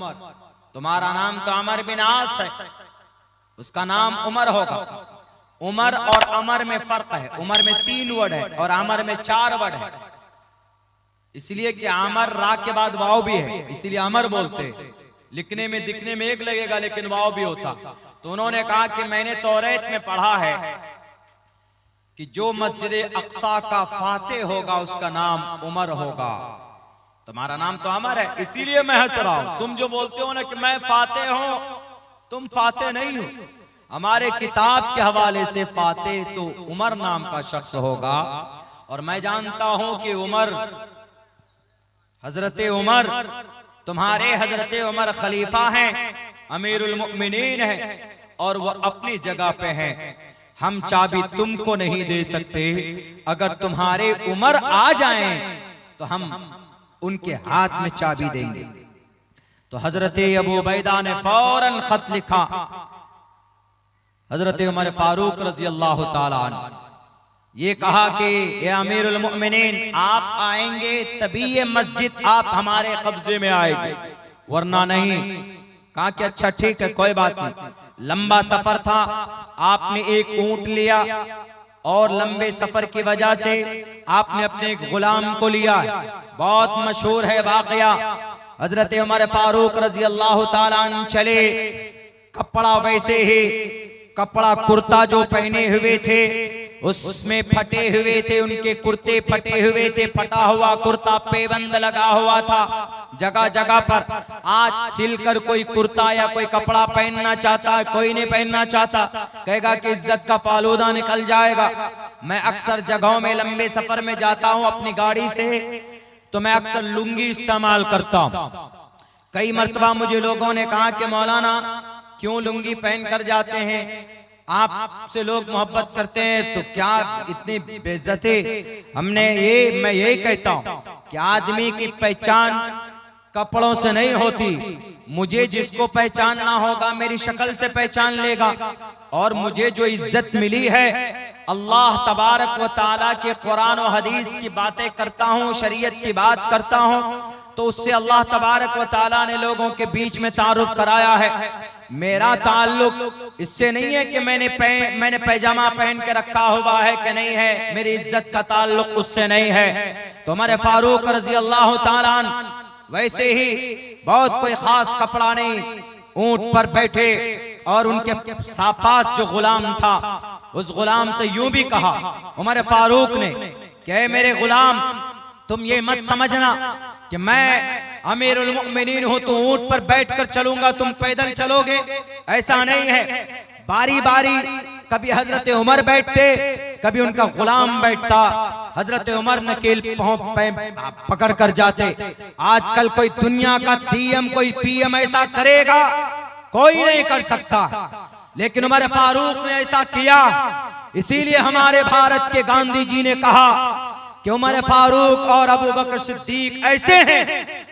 Speaker 1: तुम्हारा नाम तो अमर बिन आस है, उसका नाम उमर होगा। उमर और अमर में फर्क है, उमर में 3 वर्ड है और अमर में 4 वर्ड है। इसलिए कि अमर रा के बाद वाव भी है, इसलिए अमर बोलते। लिखने में दिखने में एक लगेगा लेकिन वाव भी होता। तो उन्होंने कहा कि मैंने तौरात में पढ़ा है कि जो मस्जिद अक्सा का फाते होगा उसका नाम उमर होगा। तुम्हारा नाम तो अमर है, इसीलिए मैं हंस रहा हूं। तुम जो बोलते हो ना कि मैं फाते हूं, तुम फाते नहीं हो। हमारे किताब के हवाले से फाते तो उमर नाम का शख्स होगा। और मैं जानता हूं कि उमर, हजरत उमर, तुम्हारे हजरत उमर खलीफा हैं, अमीरुल मुमिनीन है और वो अपनी जगह पे हैं। हम चाबी तुमको नहीं दे सकते, अगर तुम्हारे उमर आ जाएं तो हम उनके हाथ में चाबी देंगे। तो हजरत अबू उबैदा ने फौरन खत लिखा हजरत उमर फारूक रजी अल्लाह ताला अन्हु, ये कहा कि ये अमीरुल मुमिनीन, आप आएंगे तभी ये मस्जिद आप हमारे कब्जे में आएगी, वरना नहीं। कहा कि अच्छा ठीक है, कोई बात नहीं। लंबा सफर था, आपने एक ऊंट लिया और लंबे सफर की वजह से आपने अपने एक गुलाम को लिया। बहुत मशहूर है वाकया। हजरत उमर फारूक रजी अल्लाह ताला अन्हु चले, कपड़ा वैसे ही, कपड़ा कुर्ता जो पहने हुए थे उसमें फटे हुए थे, उनके कुर्ते फटे हुए थे, फटा हुआ कुर्ता पेबंद लगा हुआ था जगह जगह पर। आज सिलकर कोई कुर्ता या कोई कपड़ा पहनना चाहता है, कोई नहीं पहनना चाहता, कहेगा कि इज्जत का फालूदा निकल जाएगा। मैं अक्सर जगहों में लंबे सफर में जाता हूं अपनी गाड़ी से, तो मैं अक्सर लुंगी इस्तेमाल करता हूं। कई मर्तबा मुझे लोगों ने कहा कि मौलाना क्यों लुंगी पहन कर जाते हैं, आपसे लोग मोहब्बत करते हैं तो क्या इतनी बेइज्जती। मैं यही कहता हूं कि आदमी की पहचान कपड़ों से नहीं होती। मुझे जिसको पहचानना होगा मेरी शक्ल से पहचान लेगा। और मुझे जो इज्जत मिली है अल्लाह तबारक व ताला के कुरान और हदीस की बातें करता हूँ, शरीयत की बात करता हूँ, तो उससे अल्लाह तबारक व तआला ने लोगों के बीच में तारुफ कराया है। मेरा ताल्लुक इससे नहीं है कि मैंने पैजामा पहन के रखा हुआ है कि नहीं है, मेरी इज्जत का ताल्लुक उससे नहीं है। तो हमारे फारूक रजी अल्लाह तआला वैसे ही बहुत कोई खास कपड़ा नहीं, ऊंट पर बैठे और उनके पास जो गुलाम था उस गुलाम से यूं भी कहा हमारे फारूक ने कि मेरे गुलाम, तुम ये मत समझना कि मैं अमीरुल मोमिनीन हूं तो ऊंट पर बैठकर चलूंगा, तुम पैदल चलोगे, ऐसा नहीं है। बारी बारी कभी हजरत उमर बैठते, कभी उनका गुलाम बैठता, हजरत उमर नकेल पकड़ कर जाते। आजकल कोई दुनिया का सीएम, कोई पीएम ऐसा करेगा, कोई नहीं कर सकता, लेकिन उमर फारूक ने ऐसा किया। इसीलिए हमारे भारत के गांधी जी ने कहा कि उमर फारूक और अबू बकर सिद्दीक ऐसे हैं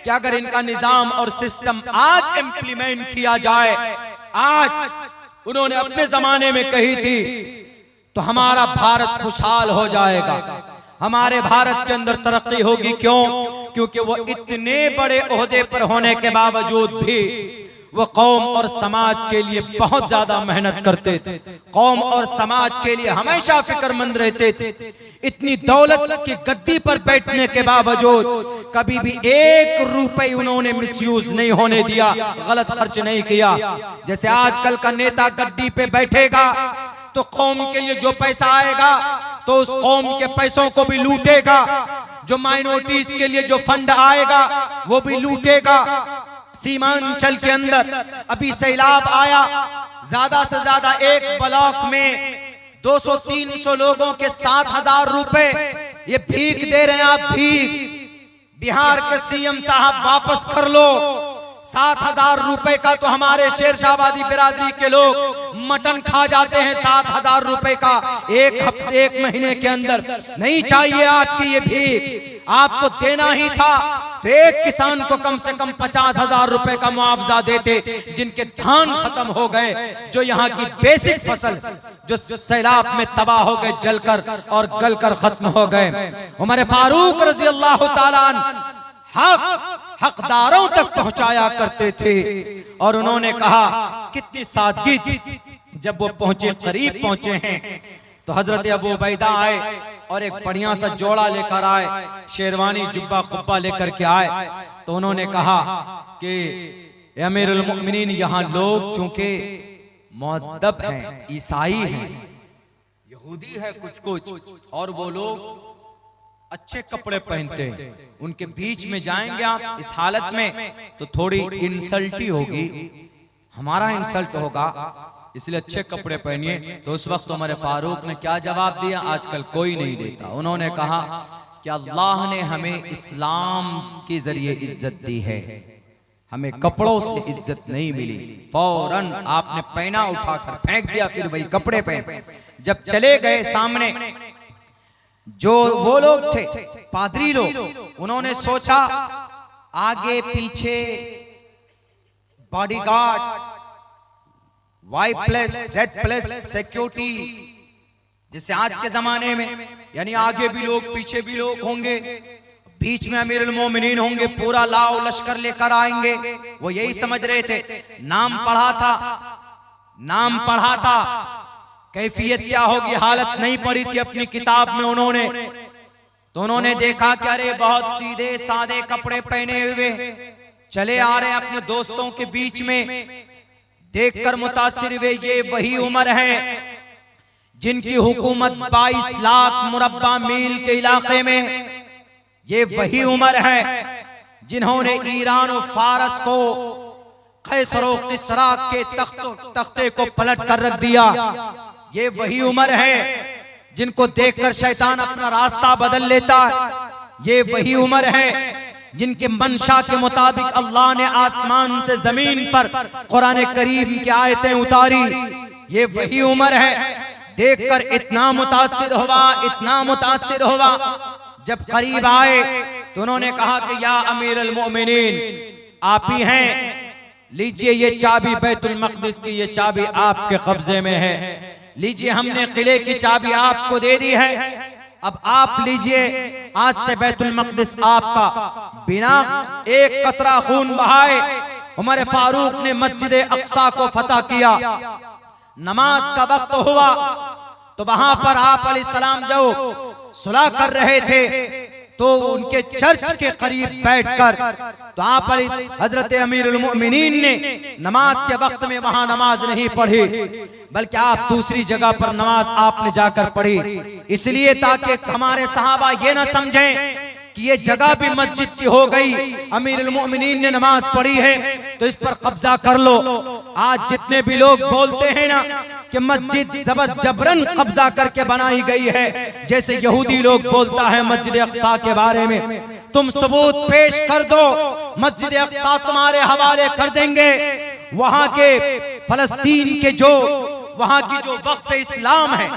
Speaker 1: कि अगर इनका निजाम और सिस्टम आज इंप्लीमेंट किया जाए, आज उन्होंने अपने जमाने में कही थी, तो हमारा भारत खुशहाल हो जाएगा, हमारे भारत के अंदर तरक्की होगी। क्यों? क्योंकि वो इतने बड़े ओहदे पर होने के बावजूद भी वो कौम और समाज के लिए बहुत ज्यादा मेहनत करते थे, कौम और समाज के लिए हमेशा फिक्रमंद रहते थे। इतनी दौलत की गद्दी पर बैठने के बावजूद कभी भी 1 रुपए उन्होंने मिसयूज नहीं होने दिया, गलत खर्च नहीं किया। जैसे आजकल का नेता गद्दी पे बैठेगा तो कौम के लिए जो पैसा आएगा तो उस कौम के पैसों को भी लूटेगा, जो माइनॉरिटीज के लिए जो फंड आएगा वो भी लूटेगा। सीमांचल के अंदर अभी सैलाब आया, ज्यादा से ज्यादा एक ब्लॉक में 200-300 लोगों के 7,000 रुपए ये भीख दे रहे हैं। आप भीख बिहार के सीएम साहब वापस कर लो। 7,000 रुपए का तो हमारे शेरशाहबादी बिरादरी के लोग मटन खा जाते हैं। 7,000 रुपए का एक महीने के अंदर नहीं चाहिए आपकी ये भीख, आपको देना ही था तो एक किसान को कम से कम 50,000 रुपए का मुआवजा देते, जिनके धान खत्म हो गए, जो यहाँ की बेसिक फसल जो सैलाब में तबाह हो गए, जलकर और गलकर खत्म हो गए। उमर फारूक रजी अल्लाह ताला हकदारों तक पहुंचाया करते थे। और उन्होंने कहा, कितनी सादगी थी, जब वो पहुंचे, करीब पहुंचे हैं तो हजरत अबू उबैदा आए और एक बढ़िया सा जोड़ा लेकर आए, शेरवानी जुब्बा कुब्बा लेकर के आए। तो उन्होंने कहा कि अमीरुल मोमिनीन, यहाँ लोग चूंकि मुअद्दब हैं, ईसाई हैं, यहूदी है कुछ और वो लोग अच्छे कपड़े पहनते हैं, उनके बीच में जाएंगे आप इस हालत में तो थोड़ी इंसल्ट ही होगी, हमारा इंसल्ट होगा, इसलिए अच्छे कपड़े पहनिए। तो उस वक्त उमर फारूक ने क्या जवाब दिया? आजकल कोई नहीं देता। उन्होंने कहा कि अल्लाह ने हमें इस्लाम के जरिए इज्जत दी है, हमें कपड़ों से इज्जत नहीं मिली। फौरन आपने पैना उठाकर फेंक दिया, फिर वही कपड़े पहन। जब चले गए सामने जो वो लोग थे, पादरी लोग, उन्होंने सोचा आगे पीछे बॉडीगार्ड, Y+Z+ सिक्योरिटी, जैसे आज के जमाने में, यानी आगे भी लोग पीछे भी लोग होंगे, बीच में अमीरुल मोमिनीन होंगे, पूरा लाओ लश्कर लेकर आएंगे। वो यही समझ रहे थे। नाम पढ़ा था, कैफियत क्या होगी, हालत नहीं पड़ी थी अपनी किताब में उन्होंने। तो उन्होंने देखा कि अरे बहुत सीधे सादे कपड़े पहने हुए चले आ रहे हैं अपने दोस्तों के बीच में। देखकर मुतासिर हुए, ये वही उमर है जिनकी हुकूमत 22 लाख मुरब्बा मील के इलाके में, ये वही उमर है जिन्होंने ईरान और फारस को, कैसर और किसरा के तख्ते को पलट कर रख दिया। ये वही उमर है जिनको देखकर शैतान अपना रास्ता बदल लेता। ये वही उमर है जिनके मंशा के मुताबिक अल्लाह ने आसमान से जमीन पर कुरान करीम की आयतें उतारी। ये वही उमर है। देखकर इतना मुतासिर हुआ, जब करीब आए तो उन्होंने कहा कि या अमीरुल मोमिनीन, आप ही हैं, लीजिए ये चाबी बैतुल मक़दिस की, ये चाबी आपके कब्जे में है, लीजिए हमने किले की चाबी आपको दे दी है, अब आप लीजिए आज से बैतुल मक़दिस आपका बिना एक कतरा खून बहाए उमर फारूक ने मस्जिद अक्सा को फतह किया। नमाज का वक्त हुआ तो वहां पर आप अलैहिस्सलाम जो सुलह कर रहे थे तो उनके चर्च के करीब बैठकर तो आप हजरत अमीरुल मोमिनीन ने नमाज के वक्त में वहां नमाज नहीं पढ़ी, बल्कि आप दूसरी जगह पर नमाज आपने जाकर पढ़ी, इसलिए ताकि हमारे सहाबा ये ना समझें कि ये जगह भी मस्जिद की हो गई, अमीरुल मोमिनीन ने नमाज पढ़ी है तो इस पर कब्जा कर लो। आज जितने भी लोग बोलते हैं ना कि मस्जिद जबरन कब्जा करके बनाई गई है, जैसे यहूदी लोग बोलता है मस्जिद अक्सा के बारे में, तुम सबूत पेश कर दो, मस्जिद अक्सा तुम्हारे हवाले कर देंगे। वहां के फलस्तीन के जो वहां की जो वक्फ इस्लाम है,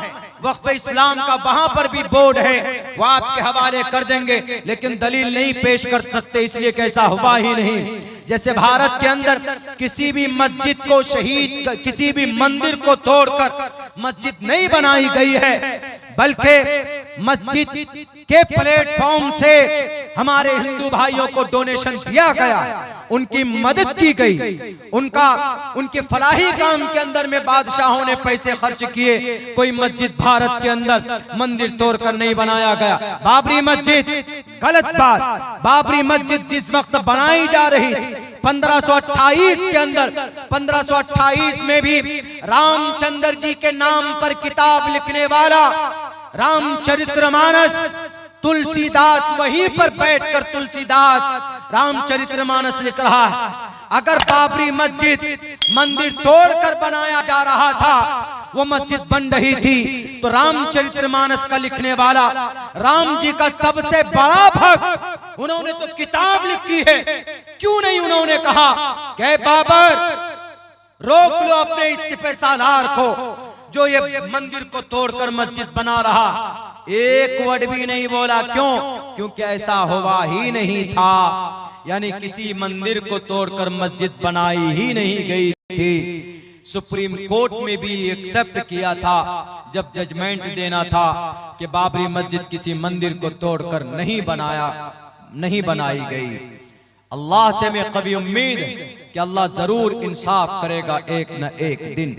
Speaker 1: वक्फ इस्लाम का वहां पर भी बोर्ड है, वो आपके हवाले कर देंगे, लेकिन दलील नहीं पेश कर सकते, इसलिए कैसा हुआ ही नहीं। जैसे भारत के अंदर किसी भी मस्जिद को शहीद, किसी भी मंदिर को तोड़कर मस्जिद नहीं बनाई गई है, बल्कि मस्जिद के प्लेटफॉर्म से हमारे हिंदू भाइयों को डोनेशन दिया गया, उनकी मदद की गई, उनके फलाही काम के अंदर में बादशाहों ने पैसे खर्च किए। कोई मस्जिद भारत के अंदर मंदिर तोड़कर नहीं बनाया गया। बाबरी मस्जिद गलत बात, बाबरी मस्जिद जिस वक्त बनाई जा रही 1528 के अंदर, 1528 में भी रामचंद्र जी के नाम पर किताब लिखने वाला रामचरितमानस तुलसीदास वहीं पर बैठकर तुलसीदास रामचरितमानस लिख रहा है। अगर बाबरी मस्जिद मंदिर तोड़कर बनाया जा रहा था, वो मस्जिद बन रही थी, तो रामचरितमानस का लिखने वाला राम जी का सबसे बड़ा भक्त, उन्होंने तो किताब लिखी है, क्यों नहीं उन्होंने कहा कि बाबर रोक लो अपने इस सिपह सालार को जो ये मंदिर को तोड़कर मस्जिद बना रहा। एक वर्ड भी नहीं बोला, क्यों? क्योंकि ऐसा हुआ ही नहीं था, यानी किसी मंदिर को तोड़कर मस्जिद बनाई ही नहीं गई थी। सुप्रीम कोर्ट में भी एक्सेप्ट किया था जब जजमेंट देना था कि बाबरी मस्जिद किसी मंदिर को तोड़कर नहीं बनाई गई। अल्लाह से मैं कभी उम्मीद कि अल्लाह जरूर इंसाफ करेगा एक न एक दिन।